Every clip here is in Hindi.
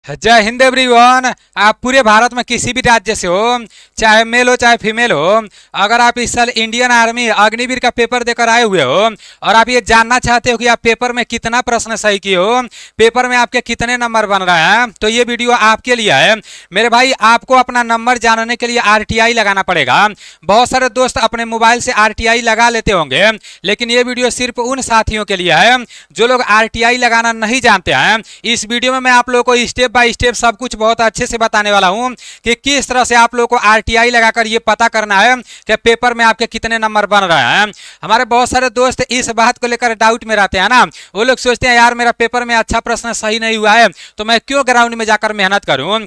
जय हिंद एवरीवन। आप पूरे भारत में किसी भी राज्य से हो, चाहे मेल हो चाहे फीमेल हो, अगर आप इस साल इंडियन आर्मी अग्निवीर का पेपर देकर आए हुए हो और आप ये जानना चाहते हो कि आप पेपर में कितना प्रश्न सही किए हो, पेपर में आपके कितने नंबर बन रहे हैं, तो ये वीडियो आपके लिए है मेरे भाई। आपको अपना नंबर जानने के लिए आरटीआई लगाना पड़ेगा। बहुत सारे दोस्त अपने मोबाइल से आरटीआई लगा लेते होंगे, लेकिन ये वीडियो सिर्फ उन साथियों के लिए है जो लोग आरटीआई लगाना नहीं जानते हैं। इस वीडियो में मैं आप लोगों को स्टेप बाय स्टेप सब कुछ बहुत अच्छे से बताने वाला हूं कि किस तरह से आप लोगों को आरटीआई लगाकर ये पता करना है कि पेपर में आपके कितने नंबर बन रहे हैं। हमारे बहुत सारे दोस्त इस बात को लेकर डाउट में रहते हैं ना, वो लोग सोचते हैं यार मेरा पेपर में अच्छा प्रश्न सही नहीं हुआ है तो मैं क्यों ग्राउंड में जाकर मेहनत करूं।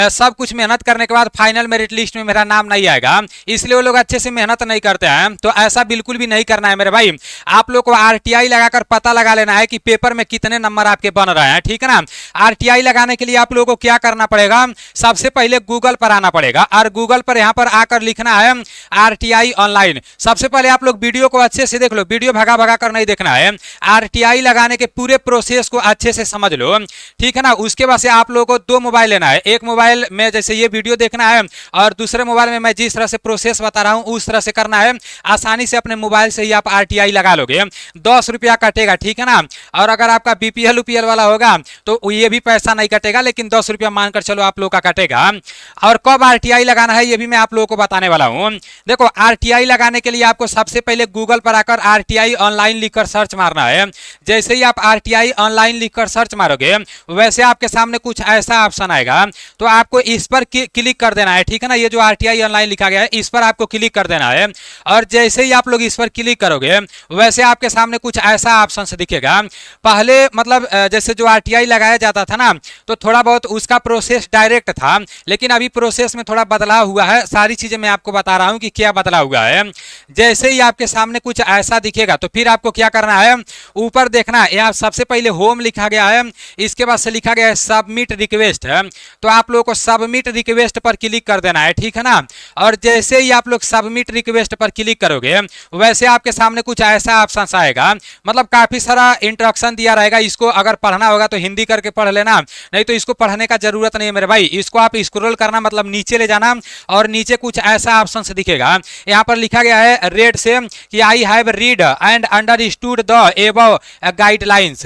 सब कुछ मेहनत करने के बाद फाइनल मेरिट लिस्ट में मेरा नाम नहीं आएगा, इसलिए वो लोग अच्छे से मेहनत नहीं करते हैं। तो ऐसा बिल्कुल भी नहीं करना है मेरे भाई। आप लोग को आरटीआई लगाकर पता लगा लेना है कि पेपर में कितने नंबर आपके बन रहे हैं, ठीक है ना। आरटीआई लगाने के लिए आप लोगों को क्या करना पड़ेगा, सबसे पहले गूगल पर आना पड़ेगा और गूगल पर यहां पर आकर लिखना है आरटीआई ऑनलाइन। सबसे पहले आप लोग वीडियो को अच्छे से देख लो, वीडियो भगा भगा कर नहीं देखना है। आरटीआई लगाने के पूरे प्रोसेस को अच्छे से समझ लो, ठीक है ना। उसके बाद से आप लोगों को दो मोबाइल लेना है, एक मोबाइल में जैसे ये वीडियो देखना है और दूसरे मोबाइल में मैं जिस तरह से प्रोसेस बता रहा हूं उस तरह से करना है। आसानी से अपने मोबाइल से ही आप आरटीआई लगा लोगे। 10 रुपया कटेगा, ठीक है ना। और अगर आपका बीपीएल उपीएल वाला होगा तो ये भी पैसा नहीं कटेगा, लेकिन 10 रुपया मानकर चलो आप लोग का कटेगा। और कब आरटीआई लगाना है ये भी मैं आप लोगों को बताने वाला हूं। देखो, आरटीआई लगाने के लिए आपको सबसे पहले गूगल पर आकर आरटीआई ऑनलाइन लिखकर सर्च मारना है। जैसे ही आप आरटीआई ऑनलाइन लिखकर सर्च मारोगे वैसे आपके सामने कुछ ऐसा ऑप्शन आएगा, तो आपको इस पर क्लिक कर देना है, ठीक है ना। ये जो आरटीआई ऑनलाइन लिखा गया है इस पर आपको क्लिक कर देना है। और जैसे ही आप लोग इस पर क्लिक करोगे वैसे आपके सामने कुछ ऐसा ऑप्शन से दिखेगा। पहले मतलब जैसे जो आरटीआई लगाया जाता था ना, तो थोड़ा बहुत उसका प्रोसेस डायरेक्ट था, लेकिन अभी प्रोसेस में थोड़ा बदलाव हुआ है। सारी चीजें मैं आपको बता रहा हूं कि क्या बदलाव हुआ है। जैसे ही आपके सामने कुछ ऐसा दिखेगा तो फिर आपको क्या करना है, ऊपर देखना है। यहाँ सबसे पहले होम लिखा गया है, इसके बाद से लिखा गया है सबमिट रिक्वेस्ट है, तो आप लोगों को सबमिट रिक्वेस्ट पर क्लिक कर देना है, ठीक है ना। और जैसे ही आप लोग सबमिट रिक्वेस्ट पर क्लिक करोगे वैसे आपके सामने कुछ ऐसा ऑप्शन आएगा। मतलब काफी सारा इंस्ट्रक्शन दिया रहेगा, इसको अगर पढ़ना होगा तो हिंदी करके पढ़ लेना, नहीं तो इसको पढ़ने का जरूरत नहीं है मेरे भाई। इसको आप स्क्रॉल करना, मतलब नीचे ले जाना और नीचे कुछ ऐसा ऑप्शन से दिखेगा। यहाँ पर लिखा गया है रेड से कि I have read and understood the above guidelines,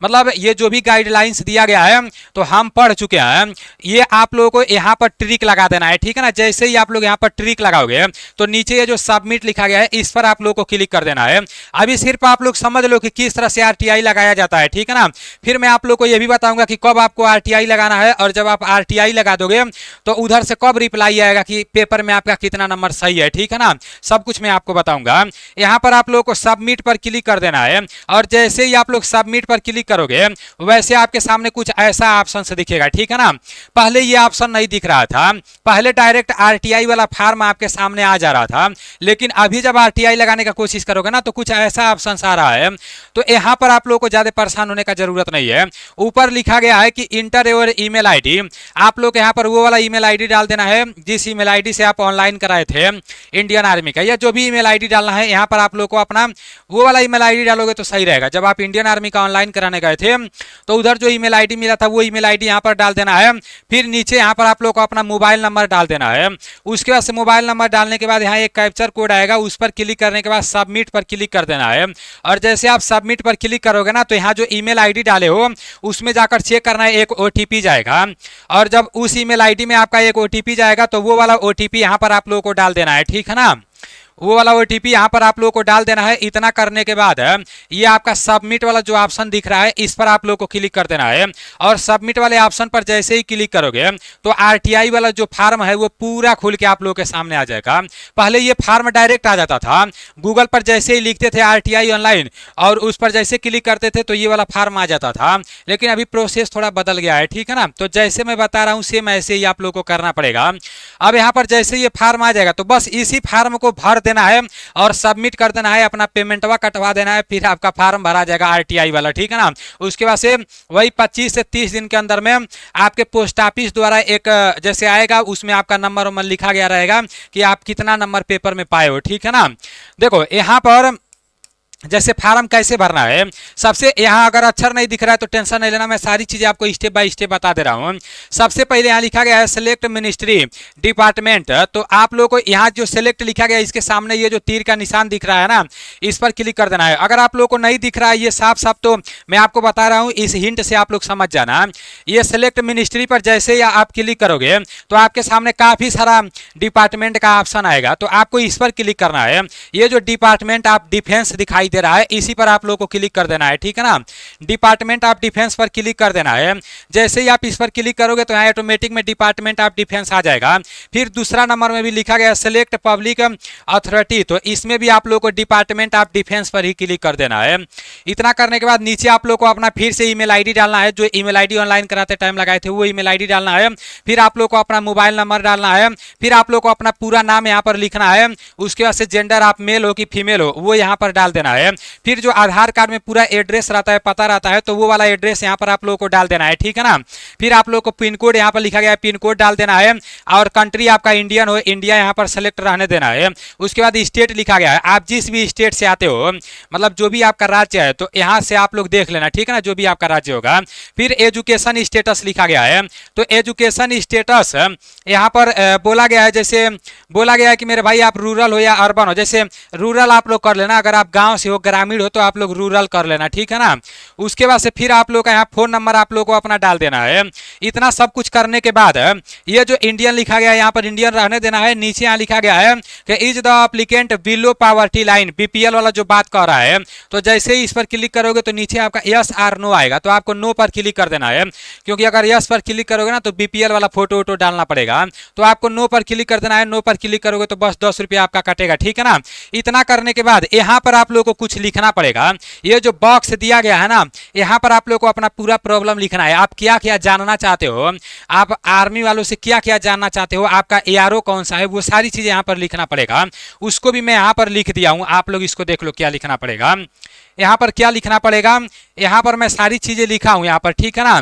मतलब ये जो भी गाइडलाइंस दिया गया है तो हम पढ़ चुके हैं। ये आप लोगों को यहाँ पर ट्रिक लगा देना है, ठीक है ना। जैसे ही आप लोग यहाँ पर ट्रिक लगाओगे तो नीचे ये जो सबमिट लिखा गया है इस पर आप लोग को क्लिक कर देना है। अभी सिर्फ आप लोग समझ लो कि किस तरह से आरटीआई लगाया जाता है, ठीक है ना। फिर मैं आप लोग को यह भी बताऊंगा कि कब आपको आरटीआई लगाना है, और जब आप आरटीआई लगा दोगे तो उधर से कब रिप्लाई आएगा कि पेपर में आपका कितना नंबर सही है, ठीक है ना। सब कुछ मैं आपको बताऊंगा। यहाँ पर आप लोगों को सबमिट पर क्लिक कर देना है, और जैसे ही आप लोग सबमिट पर क्लिक करोगे वैसे आपके सामने कुछ ऐसा ऑप्शन से दिखेगा, ठीक है ना। पहले ये ऑप्शन नहीं दिख रहा था, पहले डायरेक्ट आरटीआई वाला फॉर्म आपके सामने आ जा रहा था, लेकिन अभी जब आरटीआई लगाने का कोशिश करोगे ना तो कुछ ऐसा ऑप्शन आ रहा है। तो यहाँ पर आप लोगों को ज्यादा परेशान होने का जरूरत नहीं है। ऊपर लिखा गया है कि इंटर योर ईमेल आईडी, आप लोग यहाँ पर वो वाला ईमेल आईडी डाल देना है जिस ईमेल आईडी से आप ऑनलाइन कराए थे इंडियन आर्मी का, या जो भी ईमेल आईडी डालना है यहाँ पर आप लोग को अपना वो वाला ईमेल आईडी डालोगे तो सही रहेगा। जब आप इंडियन आर्मी का ऑनलाइन कराने गए थे तो उधर जो ईमेल आईडी मिला था वो ईमेल आईडी यहाँ पर डाल देना है। फिर नीचे यहाँ पर आप लोग को अपना मोबाइल नंबर डाल देना है। उसके बाद से मोबाइल नंबर डालने के बाद यहाँ एक कैप्चर कोड आएगा, उस पर क्लिक करने के बाद सबमिट पर क्लिक कर देना है। और जैसे आप सबमिट पर क्लिक करोगे ना तो यहाँ जो ईमेल आईडी डाले हो उसमें जाकर चेक करना है, एक ओटीपी जाएगा। और जब उस ईमेल आईडी में आपका एक ओटीपी जाएगा तो वो वाला ओटीपी यहाँ पर आप लोगों को डाल देना है, ठीक है ना। वो वाला ओटीपी यहाँ पर आप लोगों को डाल देना है। इतना करने के बाद ये आपका सबमिट वाला जो ऑप्शन दिख रहा है इस पर आप लोगों को क्लिक कर देना है। और सबमिट वाले ऑप्शन पर जैसे ही क्लिक करोगे तो आरटीआई वाला जो फार्म है वो पूरा खुल के आप लोगों के सामने आ जाएगा। पहले ये फार्म डायरेक्ट आ जाता था, गूगल पर जैसे ही लिखते थे आरटीआई ऑनलाइन और उस पर जैसे क्लिक करते थे तो ये वाला फार्म आ जाता था, लेकिन अभी प्रोसेस थोड़ा बदल गया है, ठीक है ना। तो जैसे मैं बता रहा हूँ सेम ऐसे ही आप लोगों को करना पड़ेगा। अब यहाँ पर जैसे ये फार्म आ जाएगा तो बस इसी फार्म को भर देना है और सबमिट कर देना है, अपना पेमेंटवा कटवा देना है, फिर आपका फार्म भरा जाएगा आरटीआई वाला, ठीक है ना। उसके बाद से वही 25 से 30 दिन के अंदर में आपके पोस्ट ऑफिस द्वारा एक जैसे आएगा उसमें आपका नंबर वंबर लिखा गया रहेगा कि आप कितना नंबर पेपर में पाए हो, ठीक है ना। देखो यहाँ पर जैसे फार्म कैसे भरना है, सबसे यहाँ अगर अक्षर नहीं दिख रहा है तो टेंशन नहीं लेना, मैं सारी चीजें आपको स्टेप बाय स्टेप बता दे रहा हूँ। सबसे पहले यहाँ लिखा गया है सेलेक्ट मिनिस्ट्री डिपार्टमेंट, तो आप लोगों को यहाँ जो सेलेक्ट लिखा गया है इसके सामने ये जो तीर का निशान दिख रहा है ना, इस पर क्लिक कर देना है। अगर आप लोगों को नहीं दिख रहा है ये साफ साफ, तो मैं आपको बता रहा हूँ, इस हिंट से आप लोग समझ जाना। ये सेलेक्ट मिनिस्ट्री पर जैसे ही आप क्लिक करोगे तो आपके सामने काफी सारा डिपार्टमेंट का ऑप्शन आएगा, तो आपको इस पर क्लिक करना है। ये जो डिपार्टमेंट ऑफ डिफेंस दिखाई दे रहा है इसी पर आप लोगों को क्लिक कर देना है, ठीक है ना। डिपार्टमेंट ऑफ डिफेंस पर क्लिक कर देना है। जैसे ही आप इस पर क्लिक करोगे तो यहाँ ऑटोमेटिक में डिपार्टमेंट ऑफ डिफेंस आ जाएगा। फिर दूसरा नंबर में भी लिखा गया सेलेक्ट पब्लिक अथॉरिटी, तो इसमें भी आप लोगों को डिपार्टमेंट ऑफ डिफेंस पर ही क्लिक कर देना है। इतना करने के बाद नीचे आप लोग को अपना फिर से ईमेल आईडी डालना है, जो ईमेल आईडी ऑनलाइन कराते टाइम लगाए थे वो ईमेल आईडी डालना है। फिर आप लोग को अपना मोबाइल नंबर डालना है। फिर आप लोग को अपना पूरा नाम यहाँ पर लिखना है। उसके बाद से जेंडर आप मेल हो कि फीमेल हो वो यहाँ पर डाल देना है। फिर जो आधार कार्ड में पूरा एड्रेस रहता है, पता रहता है, तो वो वाला एड्रेस यहाँ पर आप लोगों को डाल देना है, ठीक है ना। फिर आप लोग को पिन कोड यहाँ पर लिखा गया है, पिन कोड डाल देना है। और कंट्री आपका इंडियन हो, इंडिया यहाँ पर सेलेक्ट रहने देना है। उसके बाद स्टेट लिखा गया है, आप जिस भी स्टेट से आते हो, मतलब जो भी आपका राज्य है, तो यहाँ से आप लोग देख लेना, ठीक है ना, जो भी आपका राज्य होगा। फिर एजुकेशन स्टेटस लिखा गया है, तो एजुकेशन स्टेटस यहाँ पर बोला गया है, जैसे बोला गया है कि मेरे भाई आप रूरल हो या अर्बन हो। जैसे रूरल आप लोग कर लेना, अगर आप गांव से हो, ग्रामीण हो, तो आप लोग रूरल कर लेना, ठीक है ना। उसके बाद से फिर आप लोग का यहाँ फोन नंबर आप लोग को अपना डाल देना है। इतना सब कुछ करने के बाद ये जो इंडियन लिखा गया है यहाँ पर इंडियन रहने देना है। नीचे यहाँ लिखा गया है कि is the applicant below poverty line, BPL वाला जो बात कर रहा है, तो जैसे ही इस पर क्लिक करोगे तो नीचे आपका यस और नो आएगा, तो आपको नो पर क्लिक कर देना है। क्योंकि अगर यस पर क्लिक करोगे ना तो बीपीएल वाला फोटो वोटो डालना पड़ेगा, तो आपको नो पर क्लिक कर देना है। नो पर क्लिक करोगे तो बस 10 रुपया आपका कटेगा, ठीक है ना। इतना करने के बाद यहाँ पर आप लोग को कुछ लिखना पड़ेगा। ये जो बॉक्स दिया गया है ना, यहाँ पर आप लोग को अपना पूरा प्रॉब्लम लिखना है। आप क्या क्या जानना चाहते हो, आप आर्मी वालों से क्या क्या जानना चाहते हो, आपका एआरओ कौन सा है, वो सारी चीजें यहाँ पर लिखना पड़ेगा। उसको भी मैं यहाँ पर लिख दिया हूँ, आप लोग इसको देख लो क्या लिखना पड़ेगा। यहाँ पर क्या लिखना पड़ेगा, यहाँ पर मैं सारी चीजें लिखा हूँ यहाँ पर, ठीक है ना।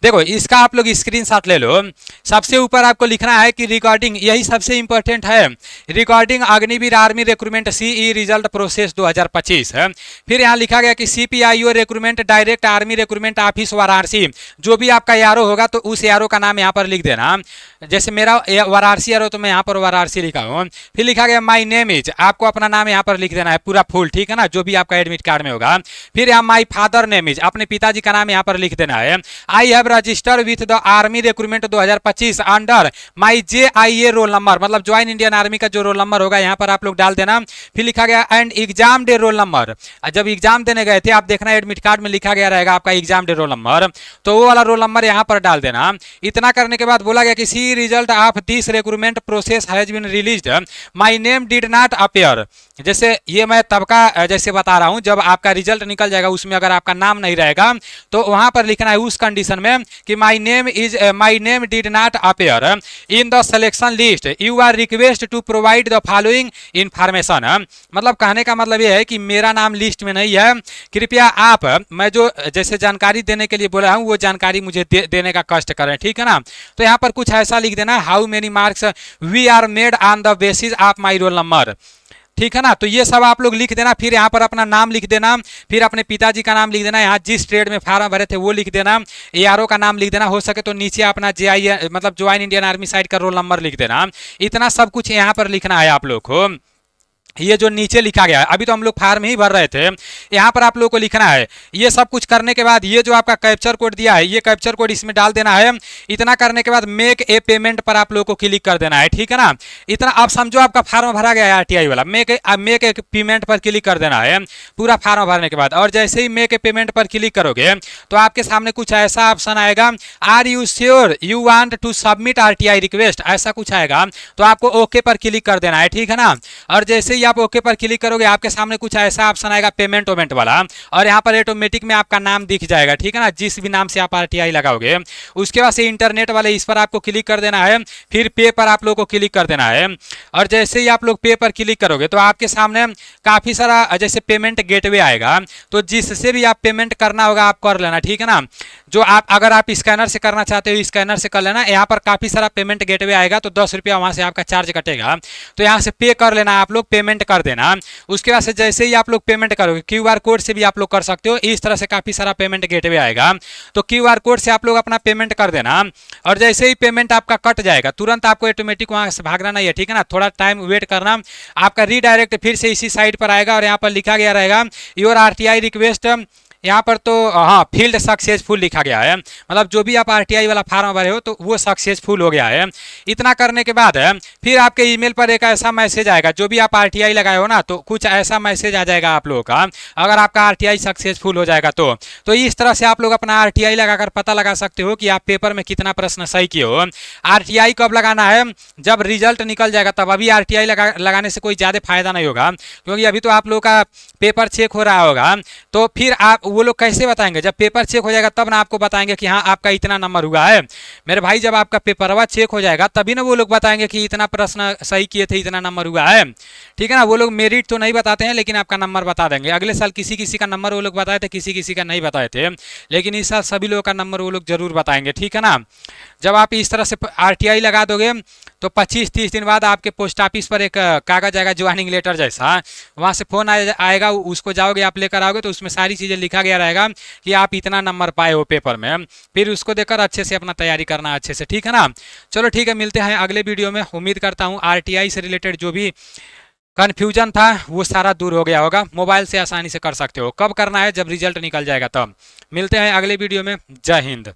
देखो इसका आप लोग स्क्रीनशॉट ले लो। सबसे ऊपर आपको लिखना है कि रिकॉर्डिंग, यही सबसे इंपॉर्टेंट है, regarding Agniveer army recruitment CE result process 2025 है। फिर यहाँ लिखा गया कि CPIO recruitment direct army recruitment office Varanasi, जो भी आपका यारो होगा तो उस यारो का नाम यहाँ पर लिख देना। जैसे मेरा वाराणसी यारो तो मैं यहाँ पर वाराणसी लिखा हूँ। फिर लिखा गया माई नेम इज, आपको अपना नाम यहाँ पर लिख देना है पूरा फुल, ठीक है ना, जो भी आपका एडमिट कार्ड में होगा। फिर यहाँ माई फादर नेम इज, अपने पिताजी का नाम यहाँ पर लिख देना है। I have register with the army recruitment 2025 under my JIA roll number, मतलब ज्वाइन इंडियन आर्मी का जो रोल नंबर होगा यहाँ पर आप लोग डाल देना। फिर लिखा गया and exam day roll number, जब एग्जाम देने गए थे आप देखना एडमिट कार्ड में लिखा गया रहेगा आपका एग्जाम डे रोल नंबर, तो वो वाला रोल नंबर यहाँ पर डाल देना। इतना करने के बाद बोला गया कि see result of this recruitment process has been released, my name did not appear. जैसे ये मैं तब का जैसे बता रहा हूँ, जब आपका रिजल्ट निकल जाएगा उसमें अगर आपका नाम नहीं रहेगा तो वहां पर लिखना है उस कंडीशन में कि my name did not appear in the selection list, you are request to provide the following information. मतलब कहने का मतलब ये है कि मेरा नाम लिस्ट में नहीं है, कृपया आप मैं जो जैसे जानकारी देने के लिए बोला हूँ वो जानकारी मुझे देने का कष्ट करें, ठीक है ना। तो यहाँ पर कुछ ऐसा लिख देना, how many marks we are made on the basis of my roll number, ठीक है ना। तो ये सब आप लोग लिख देना। फिर यहाँ पर अपना नाम लिख देना, फिर अपने पिताजी का नाम लिख देना, यहाँ जिस ट्रेड में फार्म भरे थे वो लिख देना, एआरओ का नाम लिख देना, हो सके तो नीचे अपना JIA मतलब ज्वाइन इंडियन आर्मी साइड का रोल नंबर लिख देना। इतना सब कुछ यहाँ पर लिखना है आप लोग को। ये जो नीचे लिखा गया है, अभी तो हम लोग फार्म ही भर रहे थे, यहाँ पर आप लोगों को लिखना है। ये सब कुछ करने के बाद ये जो आपका कैप्चर कोड दिया है, ये कैप्चर कोड इसमें डाल देना है। इतना करने के बाद मेक ए पेमेंट पर आप लोगों को क्लिक कर देना है, ठीक है ना। इतना आप समझो आपका फार्म भरा गया है RTI वाला, मेक ए पेमेंट पर क्लिक कर देना है पूरा फार्म भरने के बाद। और जैसे ही मेक ए पेमेंट पर क्लिक करोगे तो आपके सामने कुछ ऐसा ऑप्शन आएगा, are you sure you want to submit RTI request, ऐसा कुछ आएगा, तो आपको ओके पर क्लिक कर देना है, ठीक है ना। और जैसे ही आप ओके पर क्लिक करोगे आपके सामने कुछ ऐसा ऑप्शन आएगा पेमेंट वेमेंट वाला, और यहाँ पर ऑटोमेटिक में आपका नाम दिख जाएगा, ठीक है ना, जिस भी नाम से आप RTI लगाओगे। उसके बाद से इंटरनेट वाले इस पर आपको क्लिक कर देना है, फिर पे पर आप लोग को क्लिक कर देना है। और जैसे ही आप लोग पे पर क्लिक करोगे तो आपके सामने काफी सारा जैसे पेमेंट गेटवे आएगा, तो जिससे भी आप पेमेंट करना होगा आप कर लेना, ठीक है ना। जो आप अगर आप स्कैनर से करना चाहते हो स्कैनर से कर लेना। यहाँ पर काफी सारा पेमेंट गेटवे आएगा, तो 10 रुपया वहां से आपका चार्ज कटेगा, तो यहाँ से पे कर लेना आप लोग। पेमेंट पेमेंट कर देना। उसके बाद से जैसे ही आप लोग पेमेंट करोगे, क्यूआर कोड से भी आप लोग कर सकते हो, इस तरह से काफ़ी सारा पेमेंट गेटवे आएगा। तो क्यूआर कोड से आप लोग अपना पेमेंट कर देना, और जैसे ही पेमेंट आपका कट जाएगा तुरंत आपको ऑटोमेटिक वहाँ से भागना नहीं है, ठीक है ना। थोड़ा टाइम वेट करना, आपका रीडायरेक्ट फिर से इसी साइट पर आएगा और यहाँ पर लिखा गया रहेगा योर आरटीआई रिक्वेस्ट, यहाँ पर तो हाँ फील्ड सक्सेसफुल लिखा गया है, मतलब जो भी आप आरटीआई वाला फार्म भरे हो तो वो सक्सेसफुल हो गया है। इतना करने के बाद फिर आपके ईमेल पर एक ऐसा मैसेज आएगा, जो भी आप आरटीआई लगाए हो ना, तो कुछ ऐसा मैसेज आ जाएगा आप लोगों का, अगर आपका आरटीआई सक्सेसफुल हो जाएगा तो इस तरह से आप लोग अपना आरटीआई लगाकर पता लगा सकते हो कि आप पेपर में कितना प्रश्न सही किए हो। आरटीआई कब लगाना है, जब रिजल्ट निकल जाएगा तब। अभी आरटीआई लगाने से कोई ज़्यादा फायदा नहीं होगा, क्योंकि अभी तो आप लोग का पेपर चेक हो रहा होगा, तो फिर आप वो लोग कैसे बताएंगे, जब पेपर चेक हो जाएगा तब ना आपको बताएंगे कि हाँ आपका इतना नंबर हुआ है। मेरे भाई जब आपका पेपरवा चेक हो जाएगा तभी ना वो लोग बताएंगे कि इतना प्रश्न सही किए थे, इतना नंबर हुआ है, ठीक है ना। वो लोग मेरिट तो नहीं बताते हैं, लेकिन आपका नंबर बता देंगे। अगले साल किसी किसी का नंबर वो लोग बताए थे, किसी किसी का नहीं बताए थे, लेकिन इस साल सभी लोगों का नंबर वो लोग जरूर बताएंगे, ठीक है ना। जब आप इस तरह से आरटीआई लगा दोगे तो 25-30 दिन बाद आपके पोस्ट ऑफिस पर एक कागज आएगा ज्वाइनिंग लेटर जैसा, वहाँ से फ़ोन आएगा, उसको जाओगे आप लेकर आओगे, तो उसमें सारी चीज़ें लिखा गया रहेगा कि आप इतना नंबर पाए हो पेपर में। फिर उसको देकर अच्छे से अपना तैयारी करना अच्छे से, ठीक है ना। चलो ठीक है, मिलते हैं अगले वीडियो में। उम्मीद करता हूँ आरटीआई से रिलेटेड जो भी कन्फ्यूजन था वो सारा दूर हो गया होगा। मोबाइल से आसानी से कर सकते हो, कब करना है जब रिजल्ट निकल जाएगा तब। मिलते हैं अगले वीडियो में। जय हिंद।